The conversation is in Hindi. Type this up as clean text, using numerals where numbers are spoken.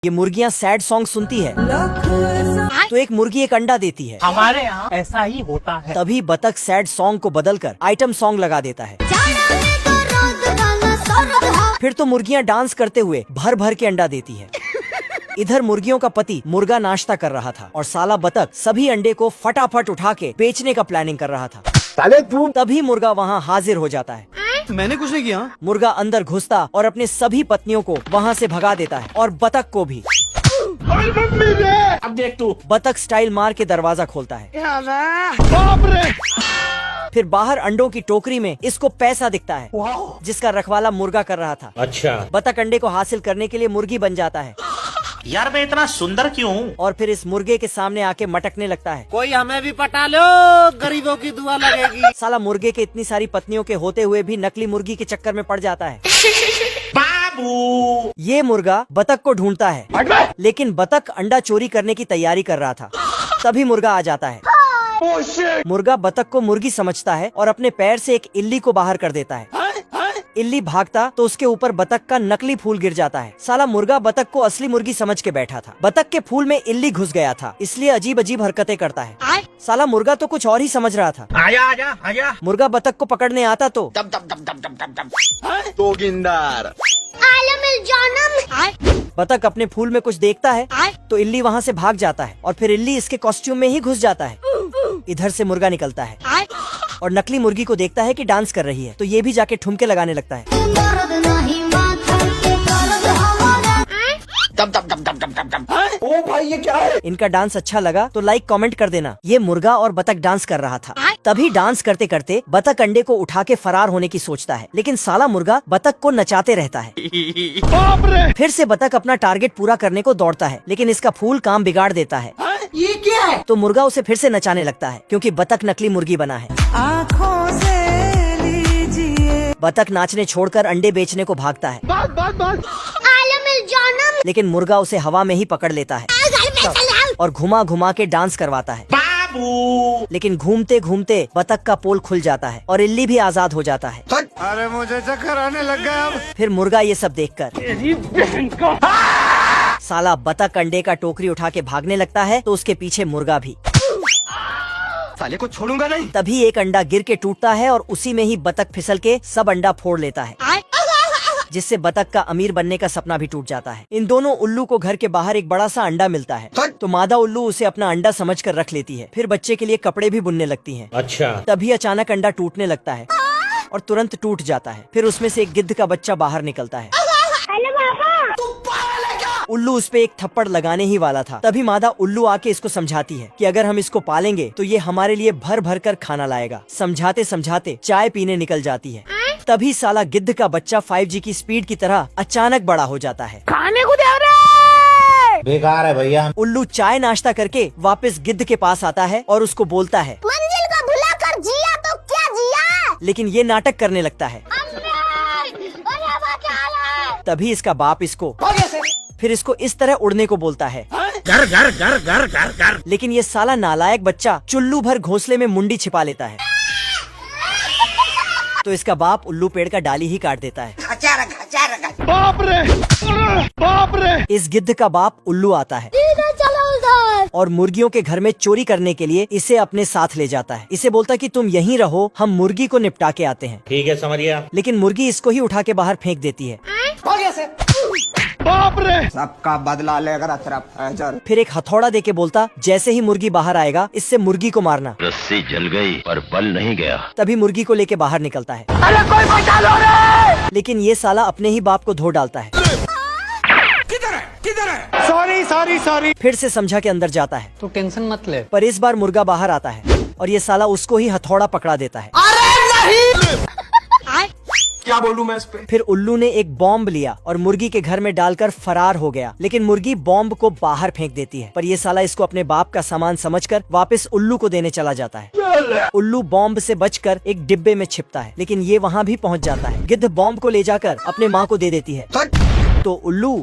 ये मुर्गियाँ सैड सॉन्ग सुनती है तो एक मुर्गी एक अंडा देती है। हमारे यहाँ ऐसा ही होता है। तभी बतख सैड सॉन्ग को बदलकर आइटम सॉन्ग लगा देता है। फिर तो मुर्गियाँ डांस करते हुए भर भर के अंडा देती है। इधर मुर्गियों का पति मुर्गा नाश्ता कर रहा था और साला बतख सभी अंडे को फटाफट उठा के बेचने का प्लानिंग कर रहा था। तभी मुर्गा वहाँ हाजिर हो जाता है। मैंने कुछ नहीं किया। मुर्गा अंदर घुसता और अपने सभी पत्नियों को वहाँ से भगा देता है और बतख को भी। अब देख तू। बतख स्टाइल मार के दरवाजा खोलता है। बाप रे। फिर बाहर अंडों की टोकरी में इसको पैसा दिखता है जिसका रखवाला मुर्गा कर रहा था। अच्छा। बतख अंडे को हासिल करने के लिए मुर्गी बन जाता है यार मैं इतना सुंदर क्यों हूँ? और फिर इस मुर्गे के सामने आके मटकने लगता है। कोई हमें भी पटा लो, गरीबों की दुआ लगेगी। साला मुर्गे के इतनी सारी पत्नियों के होते हुए भी नकली मुर्गी के चक्कर में पड़ जाता है। बाबू। ये मुर्गा बतख को ढूंढता है लेकिन बतख अंडा चोरी करने की तैयारी कर रहा था। तभी मुर्गा आ जाता है। मुर्गा बतख को मुर्गी समझता है और अपने पैर से एक इल्ली को बाहर कर देता है। इल्ली भागता तो उसके ऊपर बतख का नकली फूल गिर जाता है। साला मुर्गा बतख को असली मुर्गी समझ के बैठा था। बतख के फूल में इल्ली घुस गया था इसलिए अजीब अजीब हरकतें करता है। साला मुर्गा तो कुछ और ही समझ रहा था। आजा आजा आजा। मुर्गा बतख को पकड़ने आता तो बतख अपने फूल में कुछ देखता है तो इल्ली वहाँ से भाग जाता है और फिर इल्ली इसके कॉस्ट्यूम में ही घुस जाता है। इधर से मुर्गा निकलता है और नकली मुर्गी को देखता है कि डांस कर रही है तो ये भी जाके ठुमके लगाने लगता है। ओ भाई ये क्या है? इनका डांस अच्छा लगा तो लाइक कमेंट कर देना। ये मुर्गा और बतख डांस कर रहा था। तभी डांस करते करते बतख अंडे को उठा के फरार होने की सोचता है लेकिन साला मुर्गा बतख को नचाते रहता है। बाप रे। फिर से बतख अपना टारगेट पूरा करने को दौड़ता है लेकिन इसका फूल काम बिगाड़ देता है। ये क्या है? तो मुर्गा उसे फिर से नचाने लगता है क्योंकि बतख नकली मुर्गी बना है। आँखों से लीजिए। बतख नाचने छोड़कर अंडे बेचने को भागता है लेकिन मुर्गा उसे हवा में ही पकड़ लेता है और घुमा घुमा के डांस करवाता है। बाबू। लेकिन घूमते घूमते बतख का पोल खुल जाता है और इल्ली भी आजाद हो जाता है। अरे मुझे चक्कर आने लग गया अब। फिर मुर्गा ये सब देखकर साला बतख अंडे का टोकरी उठा के भागने लगता है तो उसके पीछे मुर्गा भी। साले को छोड़ूंगा नहीं। तभी एक अंडा गिर के टूटता है और उसी में ही बतख फिसल के सब अंडा फोड़ लेता है जिससे बतख का अमीर बनने का सपना भी टूट जाता है। इन दोनों उल्लू को घर के बाहर एक बड़ा सा अंडा मिलता है तो मादा उल्लू उसे अपना अंडा समझकर रख लेती है। फिर बच्चे के लिए कपड़े भी बुनने लगती है। अच्छा। तभी अचानक अंडा टूटने लगता है और तुरंत टूट जाता है। फिर उसमें से एक गिद्ध का बच्चा बाहर निकलता है। उल्लू उस पे एक थप्पड़ लगाने ही वाला था। तभी मादा उल्लू आके इसको समझाती है कि अगर हम इसको पालेंगे तो ये हमारे लिए भर भर कर खाना लाएगा। समझाते समझाते चाय पीने निकल जाती है। तभी साला गिद्ध का बच्चा 5G की स्पीड की तरह अचानक बड़ा हो जाता है। खाने को दे रहे। बेकार है भैया। उल्लू चाय नाश्ता करके वापस गिद्ध के पास आता है और उसको बोलता है मंजिल को भुलाकर जिया तो क्या जिया। लेकिन ये नाटक करने लगता है। तभी इसका बाप इसको फिर इसको इस तरह उड़ने को बोलता है। घर घर घर घर घर घर। लेकिन ये साला नालायक बच्चा चुल्लू भर घोंसले में मुंडी छिपा लेता है तो इसका बाप उल्लू पेड़ का डाली ही काट देता है। बाप रे। बाप रे। इस गिद्ध का बाप उल्लू आता है और मुर्गियों के घर में चोरी करने के लिए इसे अपने साथ ले जाता है। इसे बोलता कि तुम यहीं रहो, हम मुर्गी को निपटा के आते हैं। ठीक है समझ गया। लेकिन मुर्गी इसको ही उठा के बाहर फेंक देती है। बाप रे। सबका बदला लेकर तरफ। फिर एक हथौड़ा देके बोलता जैसे ही मुर्गी बाहर आएगा इससे मुर्गी को मारना। रस्सी जल गई पर बल नहीं गया। तभी मुर्गी को लेके बाहर निकलता है। अरे कोई बचा लो रे। लेकिन ये साला अपने ही बाप को धो डालता है। किधर है? Sorry sorry sorry. फिर से समझा के अंदर जाता है। तू टेंशन मत ले। पर इस बार मुर्गा बाहर आता है और ये साला उसको ही हथौड़ा पकड़ा देता है। क्या बोलूं मैं इस पे? फिर उल्लू ने एक बॉम्ब लिया और मुर्गी के घर में डालकर फरार हो गया। लेकिन मुर्गी बॉम्ब को बाहर फेंक देती है पर ये साला इसको अपने बाप का सामान समझकर वापस उल्लू को देने चला जाता है। उल्लू बॉम्ब से बचकर एक डिब्बे में छिपता है लेकिन ये वहाँ भी पहुँच जाता है। गिद्ध बॉम्ब को ले जाकर अपने माँ को दे देती है तो उल्लू